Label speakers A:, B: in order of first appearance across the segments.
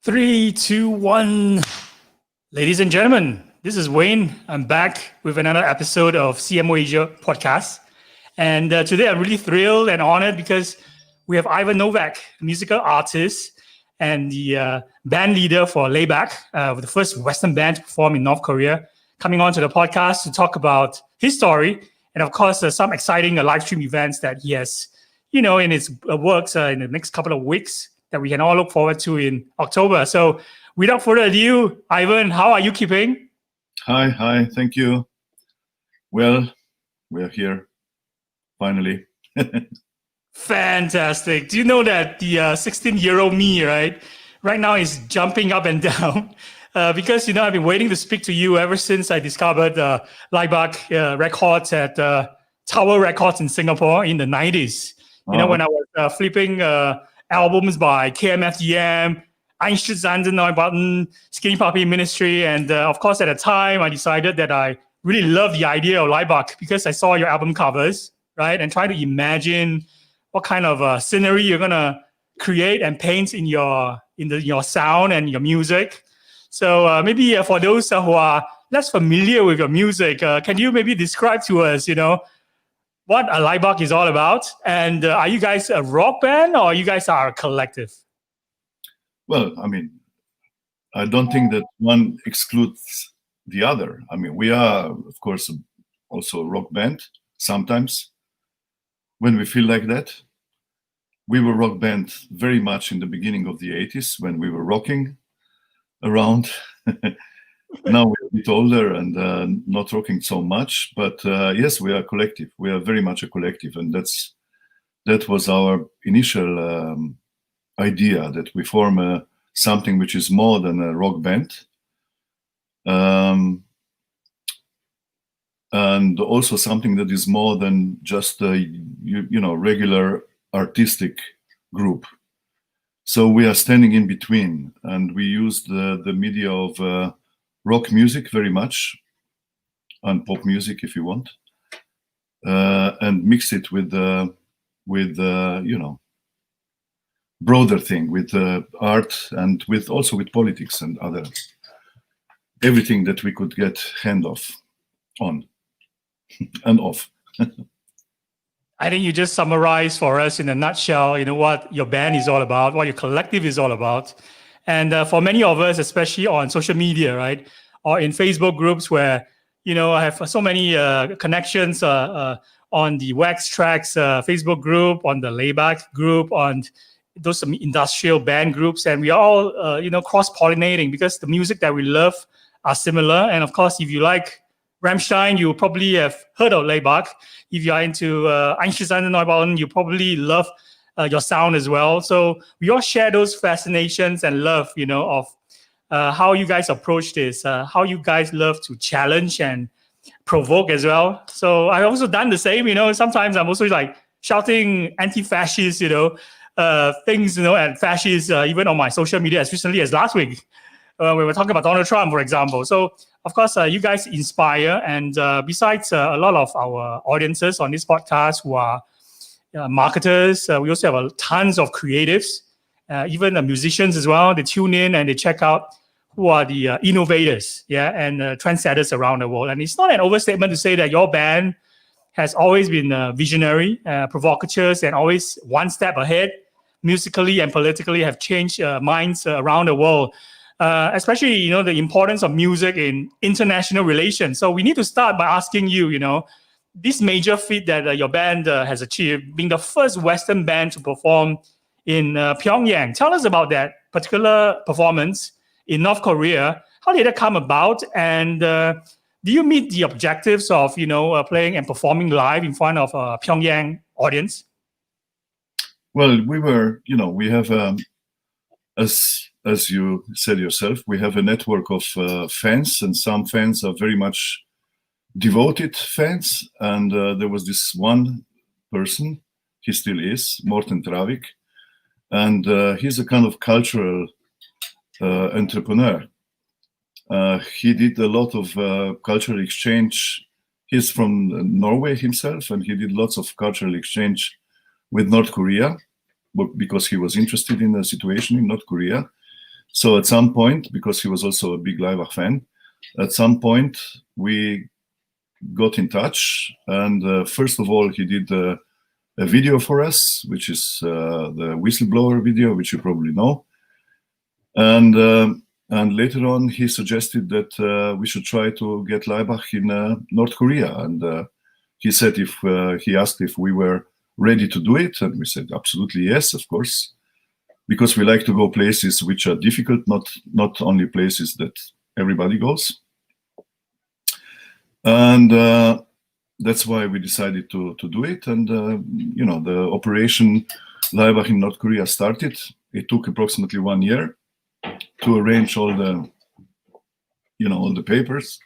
A: Three, two, one. Ladies and gentlemen, this is Wayne. I'm back with another episode of CMO Asia podcast. And today I'm really thrilled and honored because we have Ivan Novak, a musical artist and the band leader for Laibach, the first Western band to perform in North Korea, coming on to the podcast to talk about his story and, of course, some exciting live stream events that he has, in his works in the next couple of weeks that we can all look forward to in October. So without further ado, Ivan, how are you keeping?
B: Hi, thank you. Well, we're here, finally.
A: Fantastic. Do you know that the 16-year-old me, right now is jumping up and down because, I've been waiting to speak to you ever since I discovered Laibach records at Tower Records in Singapore in the 90s. When I was flipping albums by KMFDM, Untitled Chapter, Skinny Puppy Ministry. And of course, at the time, I decided that I really loved the idea of Laibach because I saw your album covers, right? And try to imagine what kind of scenery you're going to create and paint in your sound and your music. So maybe for those who are less familiar with your music, can you maybe describe to us, what a Laibach is all about? And are you guys a rock band or you guys are a collective?
B: Well, I don't think that one excludes the other. We are, of course, also a rock band sometimes when we feel like that. We were a rock band very much in the beginning of the 80s when we were rocking around. Now we're a bit older and not rocking so much, but yes, we are a collective. We are very much a collective, and that was our initial idea, that we form something which is more than a rock band, and also something that is more than just a regular artistic group. So we are standing in between, and we use the media of rock music very much, and pop music if you want, and mix it with broader thing, with art and also with politics and everything that we could get hand on and off.
A: I think you just summarized for us in a nutshell, what your band is all about, what your collective is all about. And for many of us, especially on social media, right, or in Facebook groups where, I have so many connections on the Wax Tracks Facebook group, on the Laibach group, on those industrial band groups. And we are all, cross-pollinating because the music that we love are similar. And of course, if you like Rammstein, you probably have heard of Laibach. If you are into Einstürzende, you probably love your sound as well. So we all share those fascinations and love, of how you guys approach this, how you guys love to challenge and provoke as well. So I've also done the same, sometimes I'm also like shouting anti-fascist, things, and fascists, even on my social media as recently as last week. We were talking about Donald Trump, for example. So, of course, you guys inspire. And besides a lot of our audiences on this podcast who are marketers, we also have tons of creatives, even musicians as well. They tune in and they check out who are the innovators, and trendsetters around the world. And it's not an overstatement to say that your band has always been visionary, provocateurs, and always one step ahead, musically and politically, have changed minds around the world. Especially, the importance of music in international relations. So we need to start by asking you, this major feat that your band has achieved, being the first Western band to perform in Pyongyang. Tell us about that particular performance in North Korea. How did it come about? And do you meet the objectives of, playing and performing live in front of a Pyongyang audience?
B: Well, we have, as you said yourself, we have a network of fans, and some fans are very much devoted fans. And there was this one person, he still is, Morten Travik, and he's a kind of cultural entrepreneur. He did a lot of cultural exchange. He's from Norway himself, and he did lots of cultural exchange with North Korea because he was interested in the situation in North Korea. So at some point, because he was also a big Laibach fan, at some point we got in touch, and first of all, he did a video for us, which is the whistleblower video, which you probably know. And later on, he suggested that we should try to get Laibach in North Korea. And he said he asked if we were ready to do it, and we said absolutely yes, of course, because we like to go places which are difficult, not only places that everybody goes. And that's why we decided to do it. And the operation Laibach in North Korea started. It took approximately 1 year to arrange all the papers,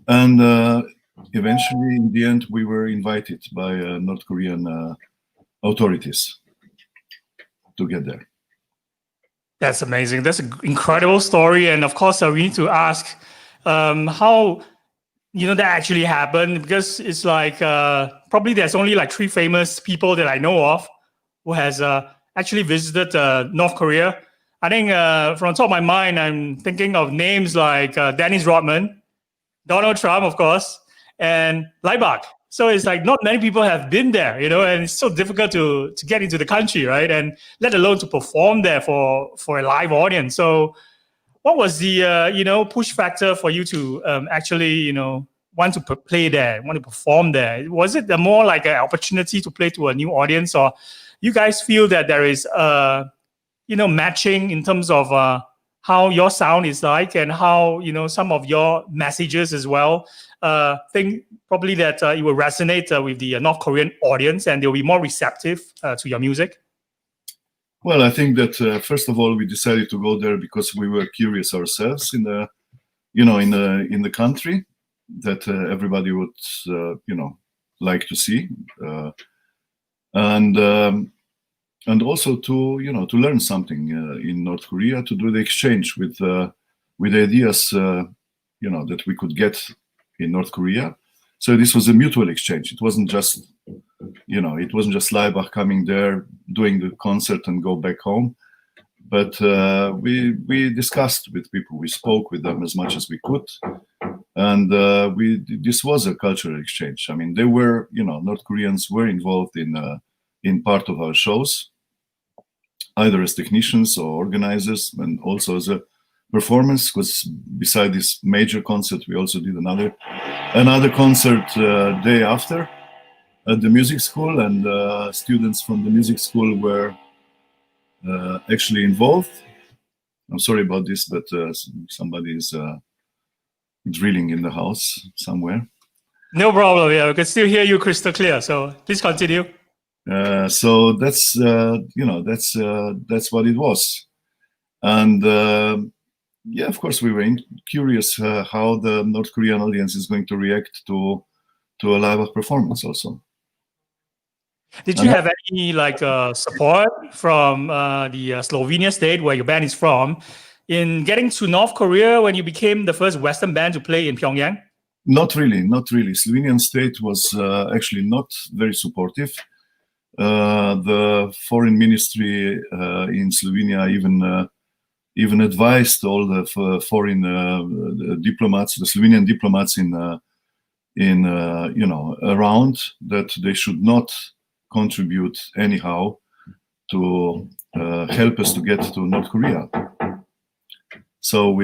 B: and eventually, in the end, we were invited by North Korean authorities to get there.
A: That's amazing. That's an incredible story, and of course, we need to ask how that actually happened, because it's like probably there's only like 3 famous people that I know of who has actually visited North Korea. I think from the top of my mind, I'm thinking of names like Dennis Rodman, Donald Trump, of course, and Laibach. So it's like not many people have been there, and it's so difficult to get into the country, right? And let alone to perform there for a live audience. So what was the, push factor for you to actually, want to play there, want to perform there? Was it more like an opportunity to play to a new audience, or you guys feel that there is matching in terms of how your sound is like, and how some of your messages as well? Think probably that it will resonate with the North Korean audience, and they'll be more receptive to your music.
B: Well, I think that first of all, we decided to go there because we were curious ourselves in the country that everybody would like to see, and also to learn something in North Korea, to do the exchange with ideas that we could get in North Korea. So this was a mutual exchange. It wasn't just Laibach coming there, doing the concert and go back home, but we discussed with people. We spoke with them as much as we could, and this was a cultural exchange. I mean, they were North Koreans were involved in part of our shows, either as technicians or organizers, and also as a performance, because beside this major concert, we also did another concert day after at the music school, and students from the music school were actually involved. I'm sorry about this, but somebody is drilling in the house somewhere.
A: No problem. Yeah, we can still hear you crystal clear. So please continue.
B: So that's what it was, and of course we were curious how the North Korean audience is going to react to a Laibach performance also.
A: Did you have any support from the Slovenia state, where your band is from, in getting to North Korea when you became the first Western band to play in Pyongyang?
B: Not really. Slovenian state was actually not very supportive. The foreign ministry in Slovenia even advised all the foreign diplomats, the Slovenian diplomats around, that they should not contribute anyhow to help us to get to North Korea. So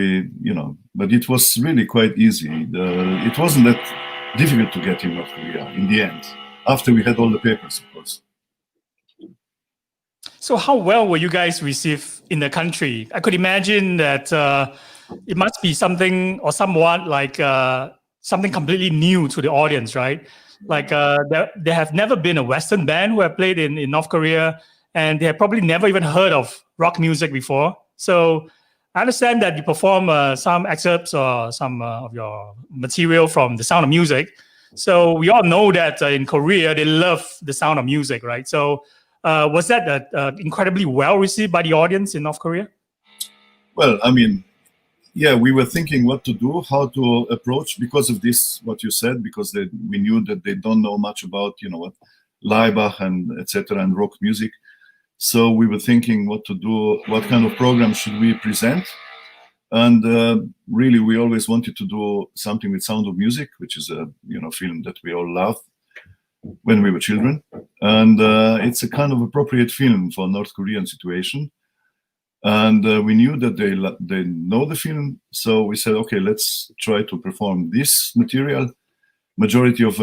B: but it was really quite easy. It wasn't that difficult to get in North Korea in the end, after we had all the papers, of course.
A: So how well were you guys received in the country? I could imagine that it must be something or somewhat like something completely new to the audience, right? Like there have never been a Western band who have played in North Korea, and they have probably never even heard of rock music before. So I understand that you perform some excerpts or some of your material from The Sound of Music. So we all know that in Korea, they love the sound of music, right? So was that incredibly well received by the audience in North Korea?
B: Well, I mean, we were thinking what to do, how to approach, because of this, what you said, because we knew that they don't know much about, what Laibach and etc. and rock music. So we were thinking what to do, what kind of program should we present. And really, we always wanted to do something with Sound of Music, which is a film that we all loved when we were children. And it's a kind of appropriate film for North Korean situation. And we knew that they know the film, so we said, okay, let's try to perform this material. Majority of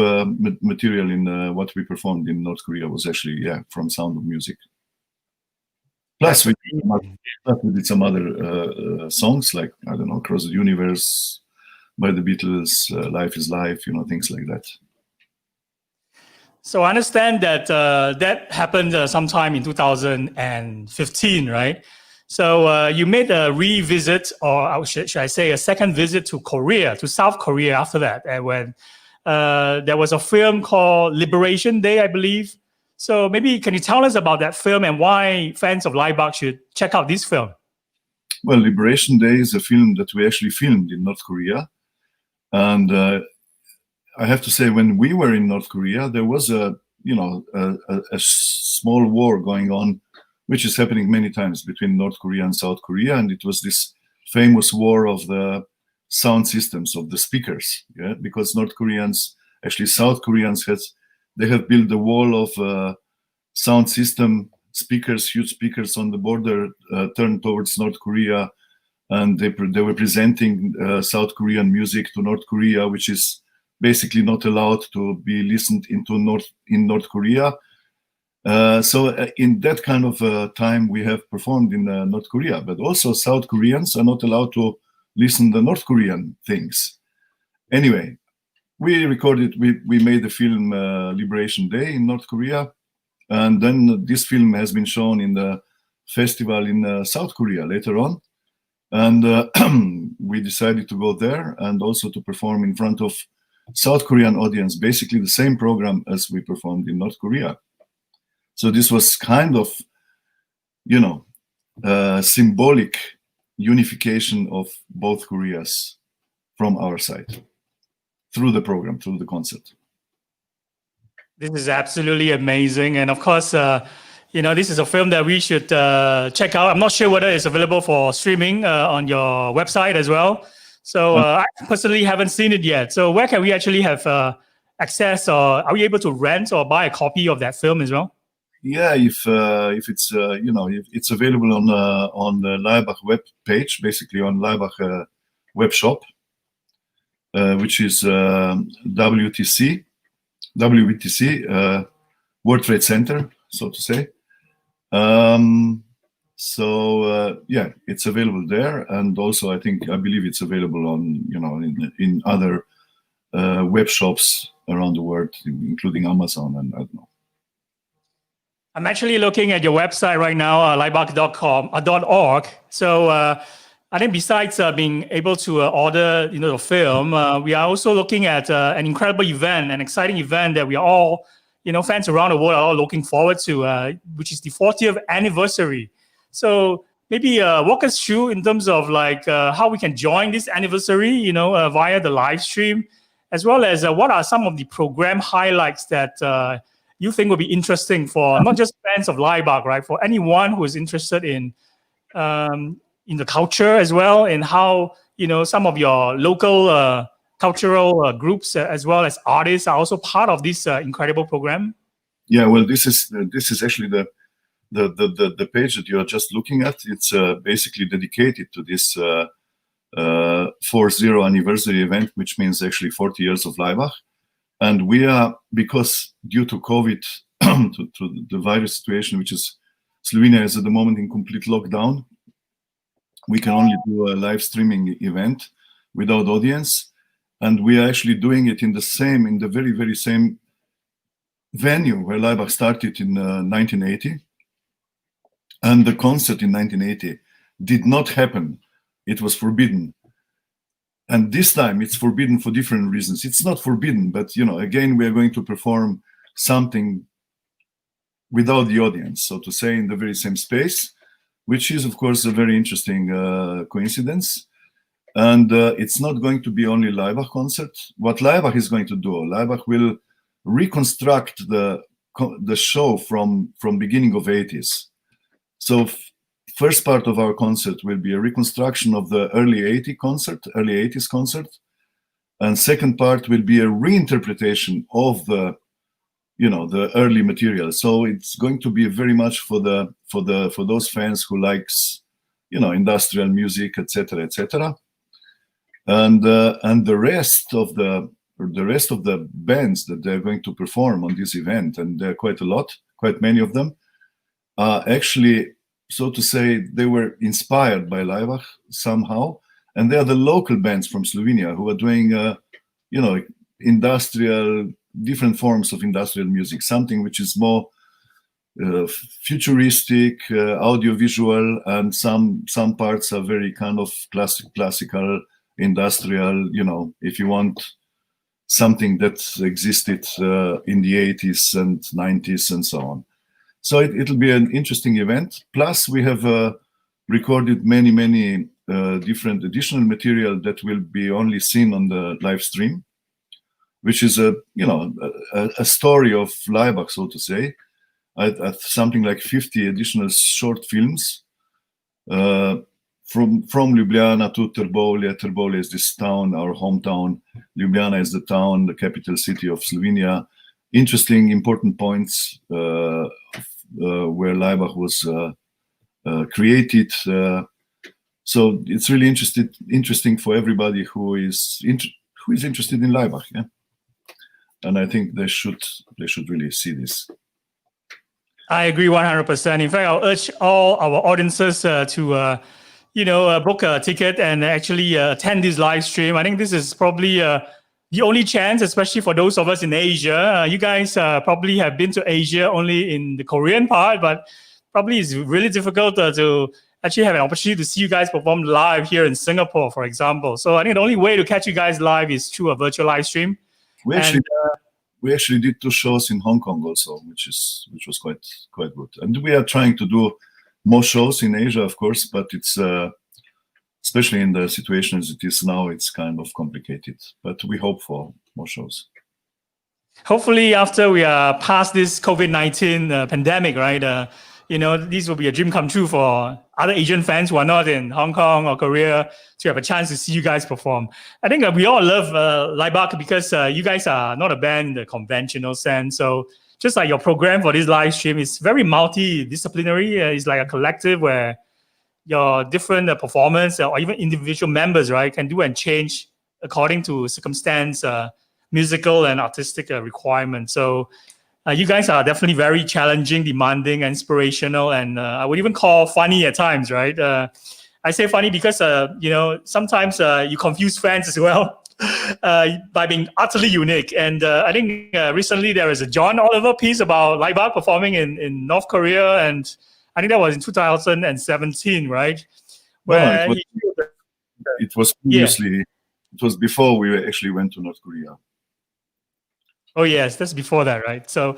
B: material in what we performed in North Korea was actually from Sound of Music. Plus we did some other songs like, I don't know, Across the Universe by the Beatles, Life is Life, things like that.
A: So I understand that that happened sometime in 2015, right? So you made a revisit, or should I say a second visit to Korea, to South Korea after that, and when there was a film called Liberation Day, I believe. So maybe can you tell us about that film and why fans of Laibach should check out this film?
B: Well, Liberation Day is a film that we actually filmed in North Korea. And I have to say, when we were in North Korea, there was a small war going on, which is happening many times between North Korea and South Korea. And it was this famous war of the sound systems, of the speakers, because South Koreans they have built a wall of sound system speakers, huge speakers on the border turned towards North Korea, and they were presenting South Korean music to North Korea, which is basically not allowed to be listened into in North Korea. So in that kind of time, we have performed in North Korea, but also South Koreans are not allowed to listen to North Korean things. Anyway, we made the film Liberation Day in North Korea, and then this film has been shown in the festival in South Korea later on. And we decided to go there and also to perform in front of South Korean audience, basically the same program as we performed in North Korea. So this was kind of, symbolic unification of both Koreas from our side through the program, through the concert.
A: This is absolutely amazing. And of course, this is a film that we should check out. I'm not sure whether it's available for streaming on your website as well. So I personally haven't seen it yet. So where can we actually have access, or are we able to rent or buy a copy of that film as well?
B: Yeah, if it's if it's available on the Laibach web page, basically on Laibach web shop, which is WTC World Trade Center, so to say. It's available there, and also I believe it's available on in other web shops around the world, including Amazon and I don't know.
A: I'm actually looking at your website right now, laibach.org. So I think besides being able to order, the film, we are also looking at an incredible event, an exciting event that we are all, fans around the world are all looking forward to, which is the 40th anniversary. So maybe walk us through in terms of how we can join this anniversary, via the live stream, as well as what are some of the program highlights that you think will be interesting for not just fans of Laibach, right? For anyone who is interested in the culture as well, and how some of your local cultural groups as well as artists are also part of this incredible program. Yeah, well, this is actually the page that you are just looking at. It's basically dedicated to this 40th anniversary event, which means actually 40 years of Laibach. And we are, because due to COVID, to the virus situation, which is Slovenia is at the moment in complete lockdown, we can only do a live streaming event without audience. And we are actually doing it in the very, very same venue where Laibach started in 1980. And the concert in 1980 did not happen. It was forbidden. And this time it's forbidden for different reasons. It's not forbidden, but again, we are going to perform something without the audience, so to say, in the very same space, which is, of course, a very interesting coincidence. And it's not going to be only Laibach concert. What Laibach is going to do, Laibach will reconstruct the show from beginning of 80s.
B: So first part of our concert will be a reconstruction of the early 80s concert, and second part will be a reinterpretation of the early material. So it's going to be very much for those fans who likes industrial music, etc., etc. And the rest of the bands that they're going to perform on this event, and there are quite many of them, are actually, so to say, they were inspired by Laibach somehow, and they are the local bands from Slovenia who are doing industrial, different forms of industrial music, something which is more futuristic, audiovisual, and some parts are very kind of classical, industrial, if you want something that existed in the 80s and 90s and so on. So it'll be an interesting event. Plus, we have recorded many different additional material that will be only seen on the live stream, which is a story of Laibach, so to say. Something like 50 additional short films from Ljubljana to Trbovlje. Trbovlje is this town, our hometown. Ljubljana is the town, the capital city of Slovenia. Interesting, important points where Laibach was created. So it's really interesting for everybody who is interested in Laibach. Yeah, and I think they should really see this.
A: I agree 100%. In fact, I'll urge all our audiences to book a ticket and actually attend this live stream. I think this is probably the only chance, especially for those of us in Asia. You guys probably have been to Asia only in the Korean part, but probably it's really difficult to actually have an opportunity to see you guys perform live here in Singapore, for example. So I think the only way to catch you guys live is through a virtual live stream.
B: We actually did 2 shows in Hong Kong also, which was quite good. And we are trying to do more shows in Asia, of course, but it's especially in the situation as it is now, it's kind of complicated. But we hope for more shows.
A: Hopefully, after we are past this COVID-19 pandemic, right? This will be a dream come true for other Asian fans who are not in Hong Kong or Korea to have a chance to see you guys perform. I think we all love Laibach because you guys are not a band in the conventional sense. So just like your program for this live stream is very multidisciplinary. It's like a collective where your different performance or even individual members, right, can do and change according to circumstance, musical and artistic requirements. So you guys are definitely very challenging, demanding, inspirational, and I would even call funny at times, right? I say funny because, sometimes you confuse fans as well by being utterly unique. And I think recently there was a John Oliver piece about Laibach performing in North Korea, and I think that was in 2017, right? Where
B: it was previously, it was before we actually went to North Korea.
A: Oh, yes, that's before that, right? So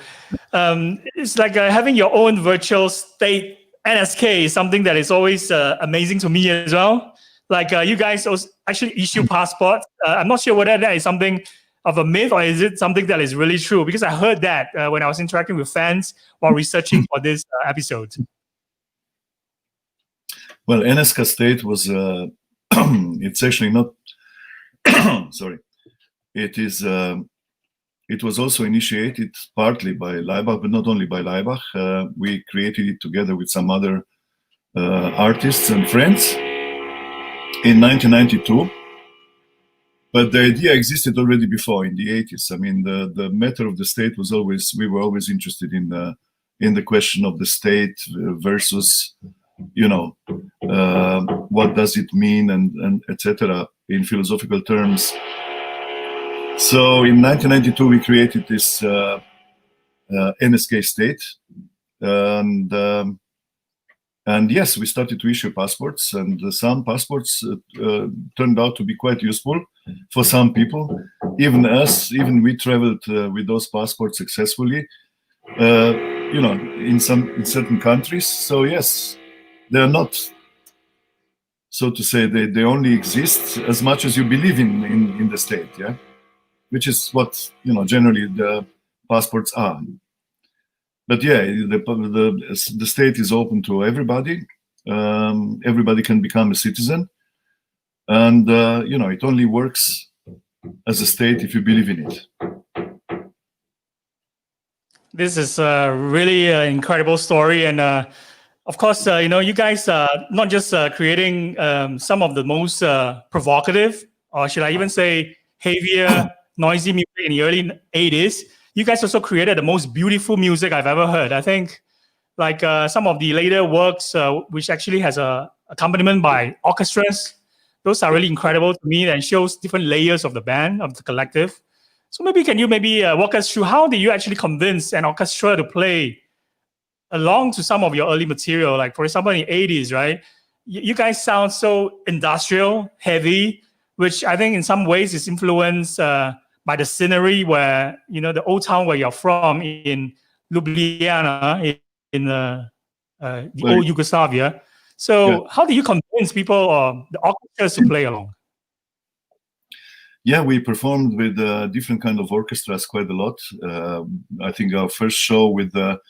A: it's like having your own virtual state NSK is something that is always amazing to me as well. Like you guys also actually issue passports. I'm not sure whether that is something of a myth or is it something that is really true? Because I heard that when I was interacting with fans while researching for this episode.
B: Well, NSK state was, it's actually not, sorry, it was also initiated partly by Laibach, but not only by Laibach. We created it together with some other artists and friends in 1992. But the idea existed already before, in the 80s. I mean, the matter of the state was always, we were always interested in the question of the state versus, what does it mean and etc. in philosophical terms. So in 1992, we created this NSK state, and yes, we started to issue passports, and some passports turned out to be quite useful for some people. Even we traveled with those passports successfully, in certain countries. So yes, they are not, so to say, they only exist as much as you believe in the state, yeah. Which is what generally the passports are. but yeah, the state is open to everybody. Everybody can become a citizen, and it only works as a state if you believe in it.
A: This is a really incredible story, and of course, you guys are not just creating some of the most provocative, or should I even say heavier, noisy music in the early 80s. You guys also created the most beautiful music I've ever heard. I think like some of the later works, which actually has a accompaniment by orchestras. Those are really incredible to me and shows different layers of the band, of the collective. So can you walk us through how did you actually convince an orchestra to play along to some of your early material? Like for example, in the 80s, right? You guys sound so industrial, heavy, which I think in some ways is influenced by the scenery where, the old town where you're from in Ljubljana, in the old Yugoslavia. So how do you convince people or the orchestras to play along?
B: Yeah, we performed with different kind of orchestras quite a lot. I think our first show with the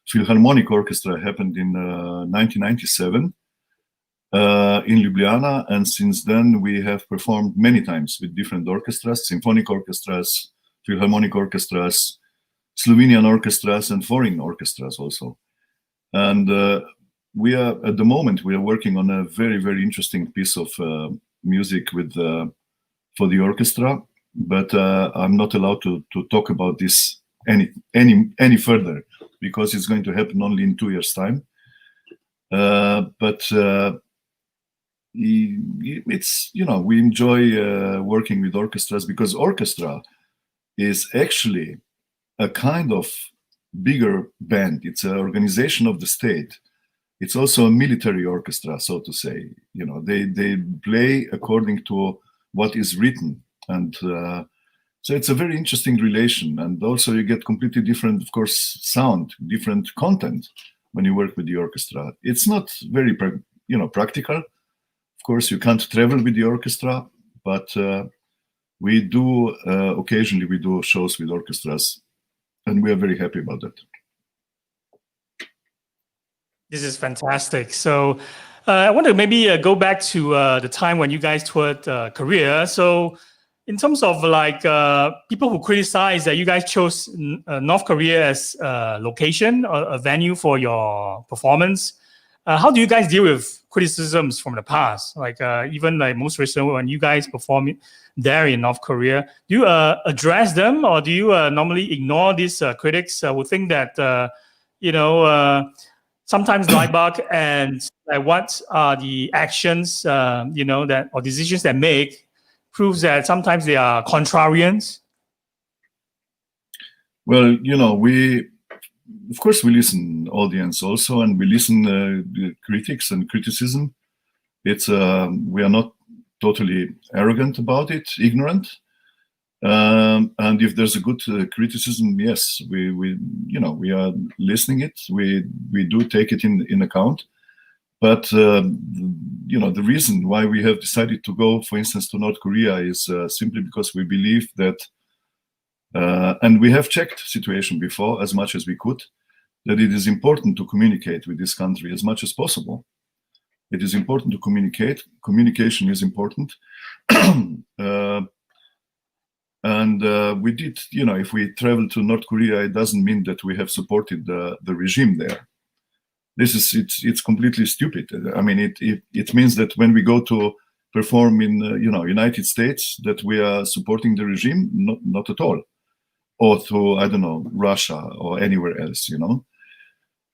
B: Philharmonic Orchestra happened in 1997 in Ljubljana, and since then we have performed many times with different orchestras, symphonic orchestras, Philharmonic orchestras, Slovenian orchestras, and foreign orchestras also. And we are at the moment working on a very, very interesting piece of music with for the orchestra, but I'm not allowed to talk about this any further because it's going to happen only in 2 years' time. But it's we enjoy working with orchestras because orchestra is actually a kind of bigger band. It's an organization of the state. It's also a military orchestra, so to say. They play according to what is written, and so it's a very interesting relation. And also you get completely different, of course, sound, different content when you work with the orchestra. It's not very practical. Of course, you can't travel with the orchestra, but we do occasionally we do shows with orchestras, and we are very happy about that.
A: This is fantastic. So I want to maybe go back to the time when you guys toured Korea. So in terms of like people who criticize that you guys chose North Korea as a location or a venue for your performance, how do you guys deal with criticisms from the past? Like even like most recently when you guys perform there in North Korea, do you address them, or do you normally ignore these critics who think that, sometimes Laibach and what are the actions, that or decisions that make proves that sometimes they are contrarians?
B: Well, of course we listen audience also, and we listen the critics and criticism. It's we are not totally arrogant about it, ignorant. And if there's a good criticism, yes, we are listening it. We do take it in account. But the reason why we have decided to go, for instance, to North Korea is simply because we believe that, and we have checked the situation before as much as we could, that it is important to communicate with this country as much as possible. It is important to communicate. Communication is important. And we did, if we travel to North Korea, it doesn't mean that we have supported the regime there. It's completely stupid. I mean, it means that when we go to perform in United States, that we are supporting the regime, not at all, or to, I don't know, Russia or anywhere else.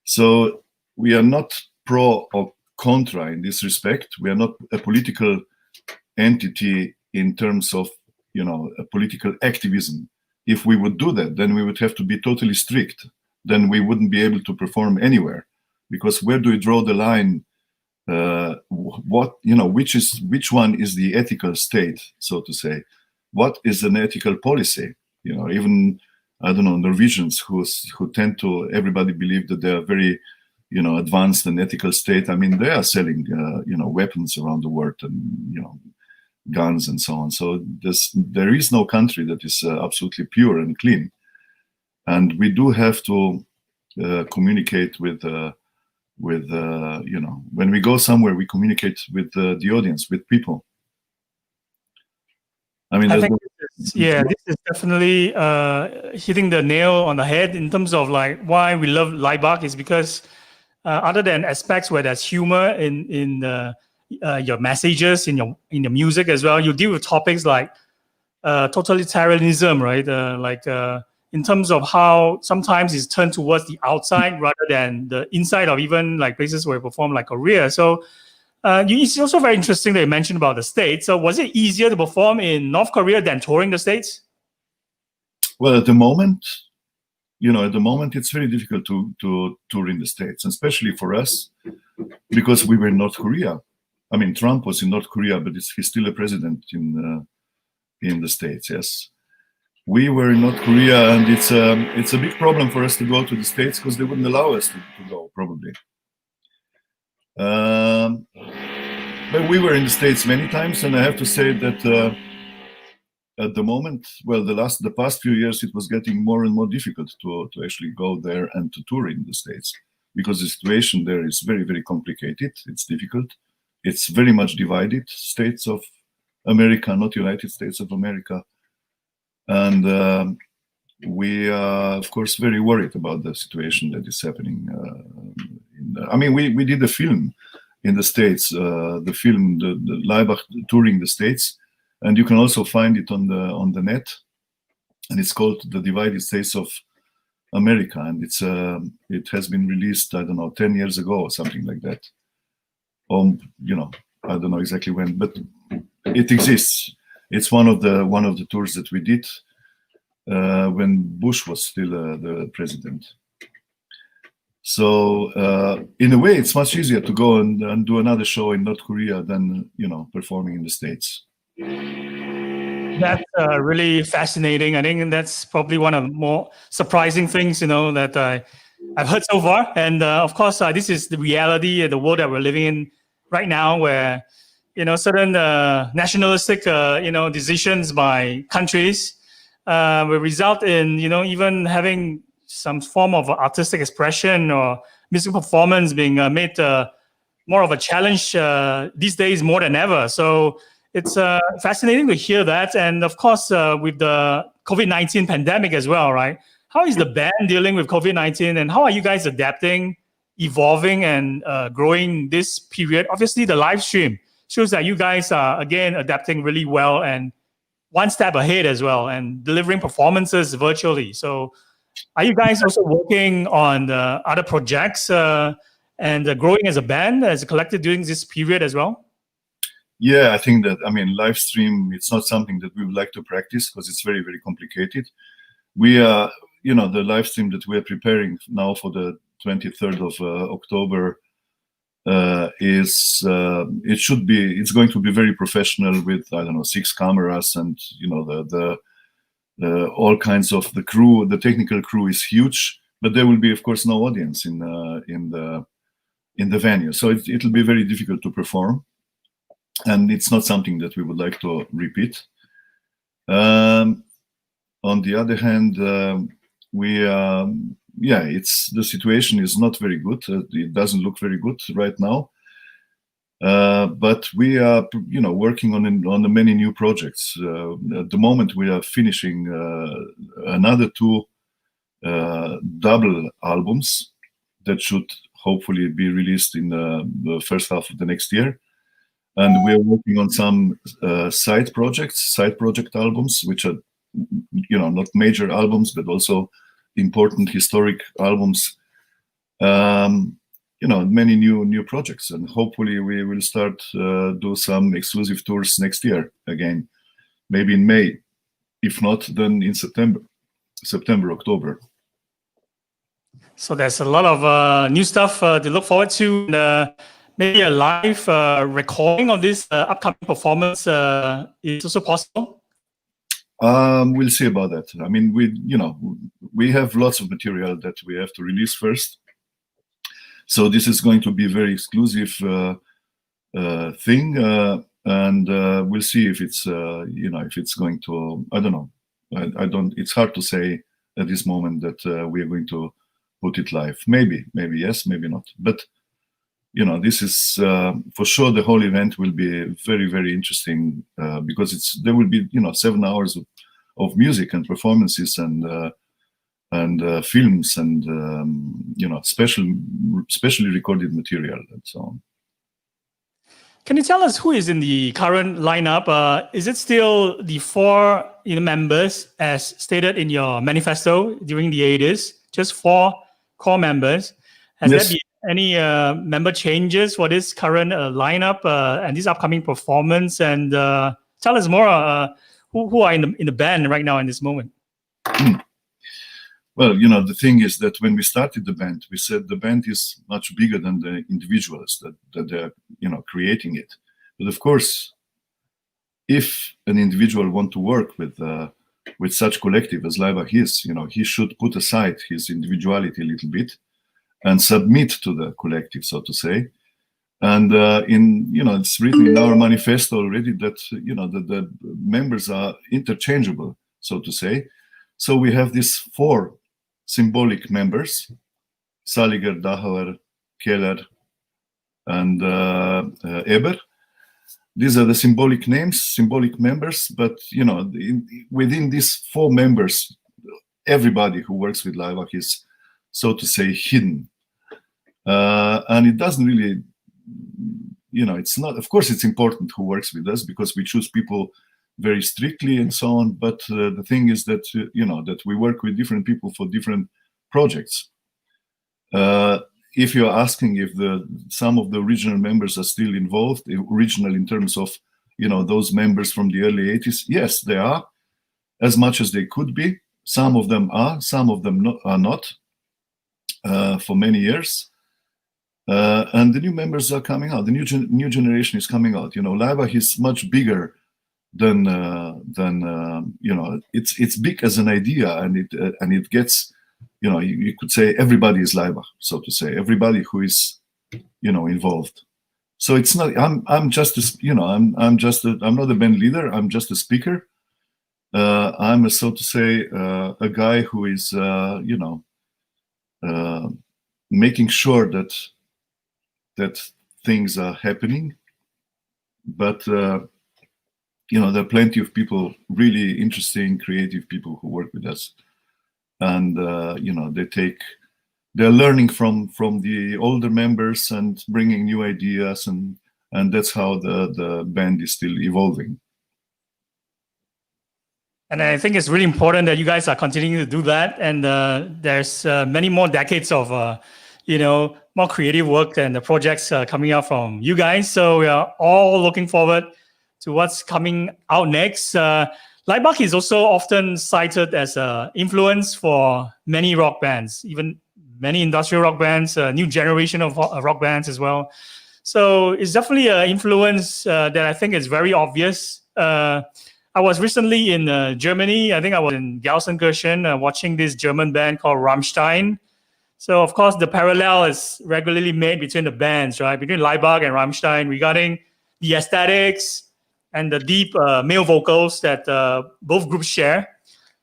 B: So we are not pro or contra in this respect. We are not a political entity in terms of a political activism. If we would do that, then we would have to be totally strict. Then we wouldn't be able to perform anywhere, because where do we draw the line? Which one is the ethical state, so to say? What is an ethical policy? Even I don't know, Norwegians who tend to, everybody believe that they are very advanced and ethical state. I mean, they are selling weapons around the world and guns and so on. So there is no country that is absolutely pure and clean. And we do have to communicate with you know, when we go somewhere, we communicate with the audience, with people. I mean,
A: I think this is definitely hitting the nail on the head in terms of like why we love Laibach is because other than aspects where there's humor in your messages, in your music as well, you deal with topics like totalitarianism, right? In terms of how sometimes it's turned towards the outside rather than the inside of even like places where you perform like Korea. So it's also very interesting that you mentioned about the States. So was it easier to perform in North Korea than touring the States?
B: Well, at the moment, you know, it's very difficult to tour in the States, especially for us, because we were in North Korea. I mean, Trump was in North Korea, but he's still a president in the States. Yes, we were in North Korea, and it's a big problem for us to go to the States because they wouldn't allow us to go, probably. But we were in the States many times, and I have to say that at the moment, well, the past few years, it was getting more and more difficult to actually go there and to tour in the States, because the situation there is very, very complicated. It's difficult. It's very much divided. States of America, not United States of America. And we are, of course, very worried about the situation that is happening. I mean, we did a film in the States, the film, the Laibach touring the States, and you can also find it on the net, and it's called The Divided States of America, and it has been released, I don't know, 10 years ago or something like that. You know, I don't know exactly when, but it exists. It's one of the tours that we did when Bush was still the president. So in a way, it's much easier to go and do another show in North Korea than, you know, performing in the States.
A: That's really fascinating. I think that's probably one of the more surprising things, you know, that I've heard so far. And of course, this is the reality of the world that we're living in right now, where, you know, certain nationalistic, you know, decisions by countries will result in, you know, even having some form of artistic expression or music performance being made more of a challenge these days more than ever. So it's fascinating to hear that. And of course, with the COVID-19 pandemic as well, right? How is the band dealing with COVID-19, and how are you guys adapting, evolving, and growing this period? Obviously, the live stream shows that you guys are, again, adapting really well and one step ahead as well, and delivering performances virtually. So are you guys also working on other projects and growing as a band, as a collective during this period as well?
B: Yeah, I think that, I mean, live stream, it's not something that we would like to practice because it's very, very complicated. We are, you know, the live stream that we are preparing now for the 23rd of October it's going to be very professional with, I don't know, 6 cameras and, you know, the all kinds of the crew. The technical crew is huge, but there will be, of course, no audience in the venue. So it'll be very difficult to perform. And it's not something that we would like to repeat. On the other hand, the situation is not very good. It doesn't look very good right now. But we are, you know, working on the many new projects. At the moment, we are finishing another 2 double albums that should hopefully be released in the first half of the next year. And we are working on some side project albums, which are, you know, not major albums, but also important historic albums. You know, many new projects, and hopefully we will start do some exclusive tours next year again, maybe in May, if not, then in September, October.
A: So there's a lot of new stuff to look forward to. And, maybe a live recording of this upcoming performance is also possible?
B: We'll see about that. I mean, we have lots of material that we have to release first. So this is going to be a very exclusive thing, and we'll see if it's if it's going to. I don't know. It's hard to say at this moment that we are going to put it live. Maybe yes, maybe not. But this is for sure. The whole event will be very, very interesting because there will be 7 hours of music and performances and films and specially recorded material and so on.
A: Can you tell us who is in the current lineup? Is it still the 4 members as stated in your manifesto during the 80s? Just 4 core members. Has
B: Yes.
A: there been any member changes for this current lineup and this upcoming performance? And tell us more who are in the band right now in this moment.
B: Well, the thing is that when we started the band, we said the band is much bigger than the individuals that they're, creating it. But of course, if an individual want to work with such collective as Laibach is, he should put aside his individuality a little bit and submit to the collective, so to say. And it's written in our manifesto already that the members are interchangeable, so to say. So we have these 4 symbolic members: Saliger, Dachauer, Keller, and Eber. These are the symbolic names, symbolic members. But within these 4 members, everybody who works with Laibach is, so to say, hidden. And it doesn't really, it's not. Of course, it's important who works with us because we choose people very strictly and so on. But the thing is that that we work with different people for different projects. If you're asking if some of the original members are still involved, original in terms of those members from the early 80s, yes, they are, as much as they could be. Some of them are, some of them are not, for many years. And the new members are coming out. The new generation is coming out. Laibach is much bigger than it's big as an idea, and it gets, you could say everybody is Laibach, so to say, everybody who is involved. So it's not. I'm just I'm not a band leader. I'm just a speaker. I'm so to say a guy who is making sure that things are happening, but there are plenty of people, really interesting, creative people who work with us, and they're learning from the older members and bringing new ideas, and that's how the band is still evolving.
A: And I think it's really important that you guys are continuing to do that. And there's many more decades of more creative work and the projects coming out from you guys. So we are all looking forward to what's coming out next. Laibach is also often cited as an influence for many rock bands, even many industrial rock bands, a new generation of rock bands as well. So it's definitely an influence that I think is very obvious. I was recently in Germany. I think I was in Gelsenkirchen watching this German band called Rammstein. So, of course, the parallel is regularly made between the bands, right? Between Laibach and Rammstein regarding the aesthetics and the deep male vocals that both groups share.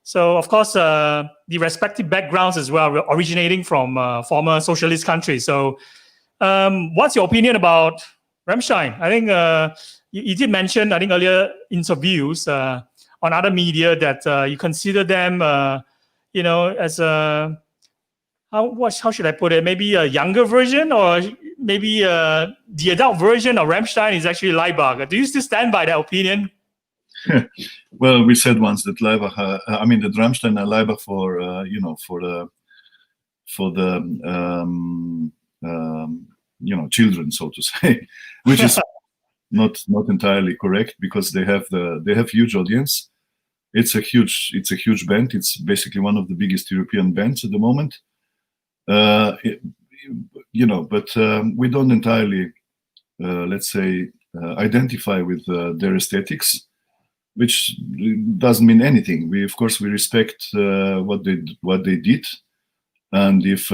A: So, of course, the respective backgrounds as well, originating from former socialist countries. So, what's your opinion about Rammstein? I think you did mention, I think, earlier interviews on other media that you consider them, as a how should I put it? Maybe a younger version, or maybe the adult version of Rammstein is actually Laibach. Do you still stand by that opinion?
B: Well, we said once that Laibach, that Rammstein are Laibach for the children, so to say, which is not entirely correct, because they have huge audience. It's a huge band. It's basically one of the biggest European bands at the moment. But we don't entirely, let's say, identify with their aesthetics, which doesn't mean anything. We respect what they did, and if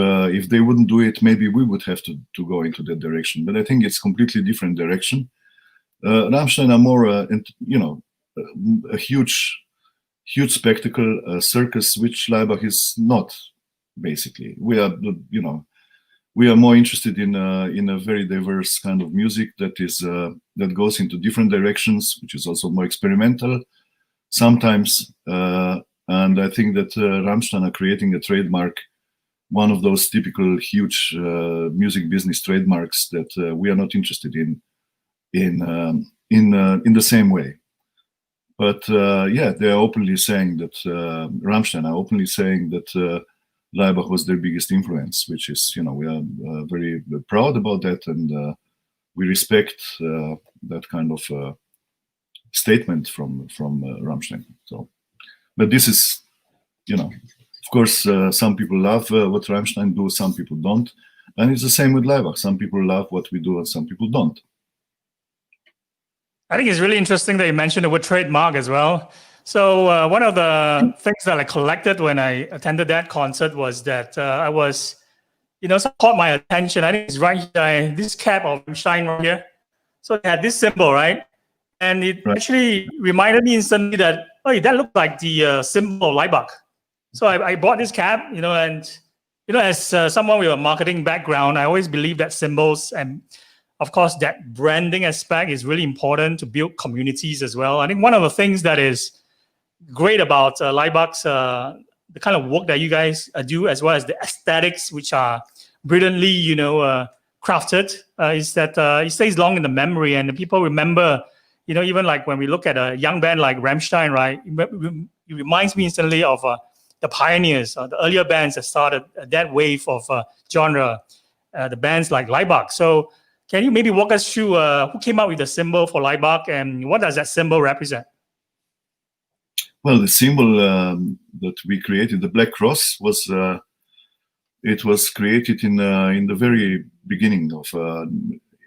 B: they wouldn't do it, maybe we would have to go into that direction. But I think it's completely different direction. Rammstein are more, a huge spectacle, circus, which Laibach is not. basically. We are, you know, we are more interested in a very diverse kind of music that is that goes into different directions, which is also more experimental sometimes. And I think that Rammstein are creating a trademark, one of those typical huge music business trademarks that we are not interested in the same way. But yeah, they are openly saying that Rammstein are openly saying that Laibach was their biggest influence, which is, you know, we are very proud about that, and we respect that kind of statement from Rammstein. So, but this is, you know, of course, some people love what Rammstein do, some people don't, and it's the same with Laibach. Some people love what we do, and some people don't.
A: I think it's really interesting that you mentioned the word trademark as well. So one of the things that I collected when I attended that concert was that I was, you know, something caught my attention. I think it's right here, this cap of Rammstein right here. So it had this symbol, right? And it actually reminded me instantly that, oh, that looked like the symbol of Laibach. So I bought this cap, you know, and, you know, as someone with a marketing background, I always believe that symbols and, of course, that branding aspect is really important to build communities as well. I think one of the things that is great about Laibach's, the kind of work that you guys do, as well as the aesthetics, which are brilliantly, you know, crafted, is that it stays long in the memory, and the people remember, you know, even like when we look at a young band like Rammstein, right? It reminds me instantly of the pioneers, the earlier bands that started that wave of genre, the bands like Laibach. So can you maybe walk us through who came up with the symbol for Laibach, and what does that symbol represent?
B: Well, the symbol that we created, the Black Cross, was it was created in the very beginning of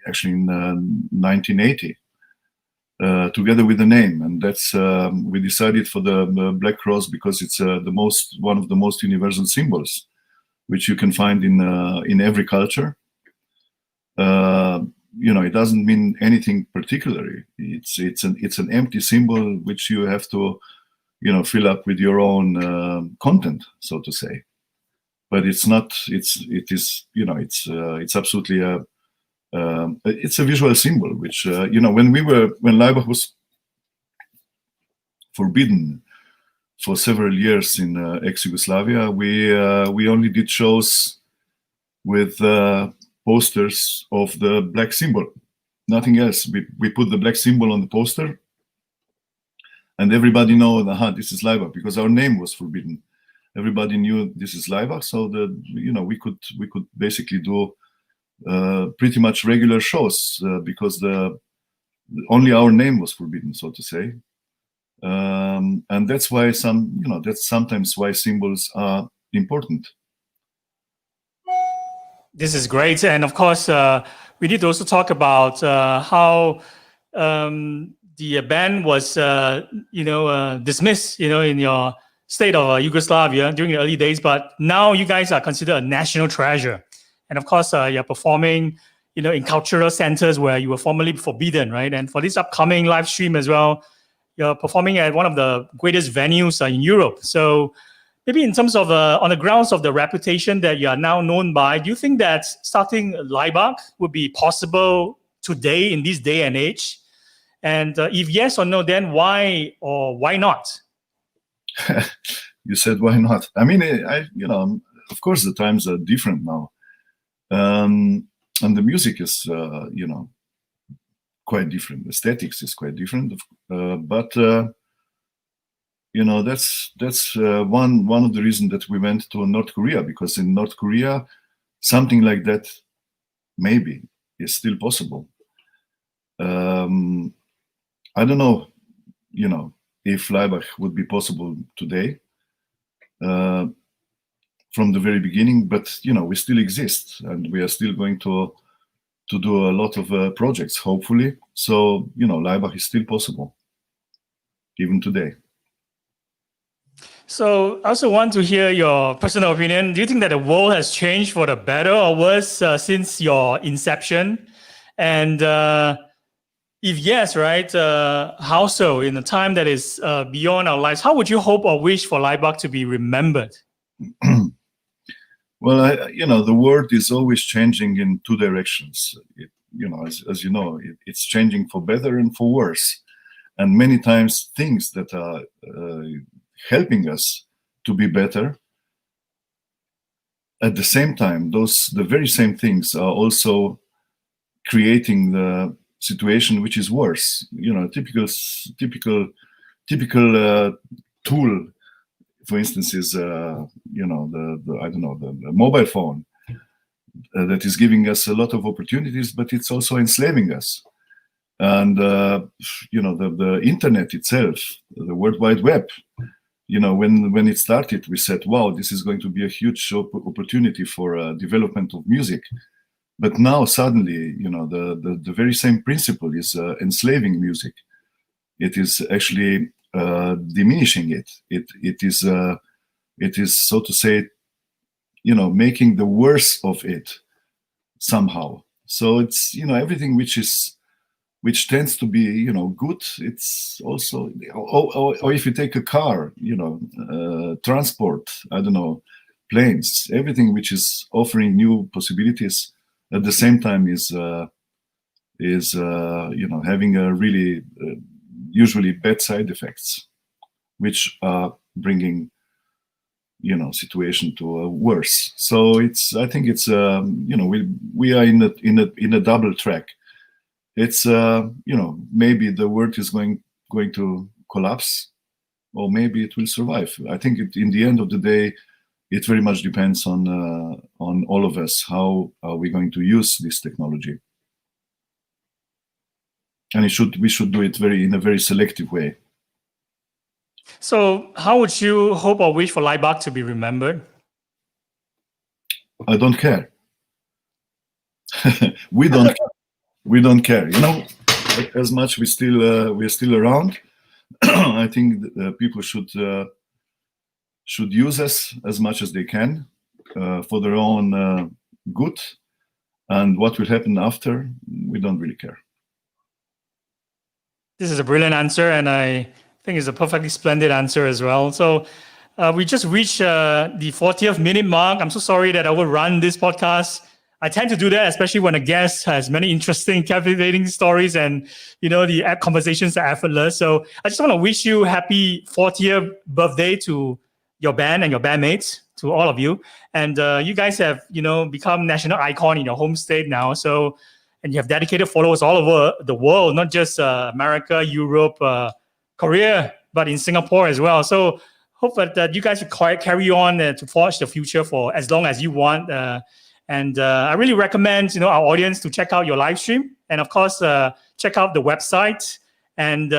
B: actually in 1980, together with the name, and that's we decided for the Black Cross because it's one of the most universal symbols, which you can find in every culture. You know, it doesn't mean anything particularly. It's an empty symbol which you have to, you know, fill up with your own content, so to say. But it's not. It is. You know, it's absolutely it's a visual symbol, which you know, when Laibach was forbidden for several years in ex-Yugoslavia, we only did shows with posters of the black symbol, nothing else. We put the black symbol on the poster, and everybody know, this is Laibach, because our name was forbidden. Everybody knew this is Laibach, so you know, we could basically do pretty much regular shows because only our name was forbidden, so to say. And that's why that's sometimes why symbols are important.
A: This is great, and of course, we need to also talk about how the band was, dismissed, in your state of Yugoslavia during the early days. But now you guys are considered a national treasure, and of course, you're performing, in cultural centers where you were formerly forbidden, right? And for this upcoming live stream as well, you're performing at one of the greatest venues in Europe. So maybe in terms of on the grounds of the reputation that you are now known by, do you think that starting Laibach would be possible today in this day and age? And if yes or no, then why or why not?
B: You said why not? I mean, of course the times are different now, and the music is, quite different. Aesthetics is quite different, but that's one of the reasons that we went to North Korea, because in North Korea something like that maybe is still possible. I don't know, if Laibach would be possible today from the very beginning, but we still exist, and we are still going to do a lot of projects, hopefully. So Laibach is still possible even today.
A: So I also want to hear your personal opinion. Do you think that the world has changed for the better or worse since your inception? And if yes, right, how so? In a time that is beyond our lives, how would you hope or wish for Laibach to be remembered?
B: Well, the world is always changing in two directions. As you know, it's changing for better and for worse. And many times things that are helping us to be better, at the same time, the very same things are also creating the situation which is worse. Typical tool, for instance, is the mobile phone that is giving us a lot of opportunities, but it's also enslaving us. And the internet itself, the World Wide Web. When it started, we said, "Wow, this is going to be a huge opportunity for development of music." But now suddenly, the very same principle is enslaving music. It is actually diminishing it. It is, so to say, making the worst of it somehow. So it's everything which tends to be good. It's also, or if you take a car, transport, I don't know, planes, everything which is offering new possibilities at the same time is having a really usually bad side effects, which are bringing situation to a worse. So I think it's we are in a double track. It's maybe the world is going to collapse, or maybe it will survive. I think in the end of the day, it very much depends on all of us. How are we going to use this technology? And we should do it in a very selective way.
A: So how would you hope or wish for Laibach to be remembered?
B: I don't care. We don't care. As much we're still around. I think people should use us as much as they can for their own good. And what will happen after, we don't really care.
A: This is a brilliant answer, and I think it's a perfectly splendid answer as well. So we just reached the 40th minute mark. I'm so sorry that I overrun this podcast. I tend to do that, especially when a guest has many interesting, captivating stories, and the conversations are effortless. So I just want to wish you happy 40th birthday to your band and your bandmates, to all of you. And you guys have become national icon in your home state now. So, and you have dedicated followers all over the world, not just America, Europe, Korea, but in Singapore as well. So hope that you guys will carry on to forge the future for as long as you want. And I really recommend our audience to check out your live stream, and of course check out the website and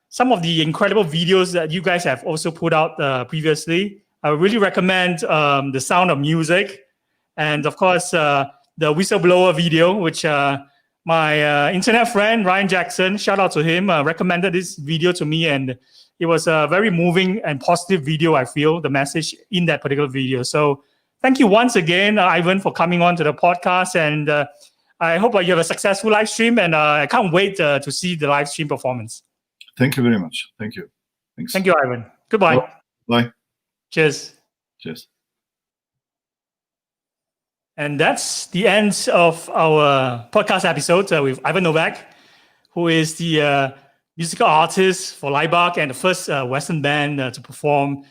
A: some of the incredible videos that you guys have also put out previously. I would really recommend the Sound of Music, and of course the Whistleblower video, which my internet friend Ryan Jackson, shout out to him, recommended this video to me, and it was a very moving and positive video. I feel the message in that particular video. So thank you once again, Ivan, for coming on to the podcast, and I hope you have a successful live stream, and I can't wait to see the live stream performance.
B: Thank you very much. Thank you. Thanks.
A: Thank you, Ivan. Goodbye.
B: Bye.
A: Cheers.
B: Cheers.
A: And that's the end of our podcast episode with Ivan Novak, who is the musical artist for Laibach and the first Western band to perform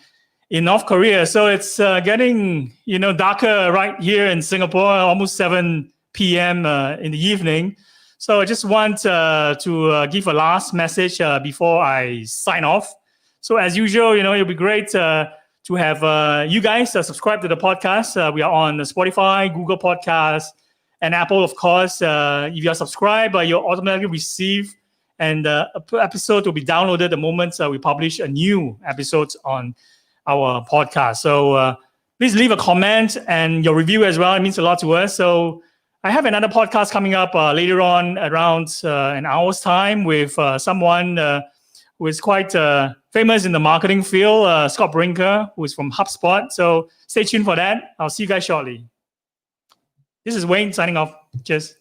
A: in North Korea. So it's getting darker right here in Singapore, almost 7 p.m. In the evening. So I just want to give a last message before I sign off. So as usual, it'll be great to have you guys subscribe to the podcast. We are on Spotify, Google Podcasts, and Apple, of course. If you are subscribed, you'll automatically receive, and episode will be downloaded the moment we publish a new episode on our podcast. So please leave a comment and your review as well. It means a lot to us. So I have another podcast coming up later on around an hour's time with someone who is quite famous in the marketing field, Scott Brinker, who is from HubSpot. So stay tuned for that. I'll see you guys shortly. This is Wayne signing off. Cheers.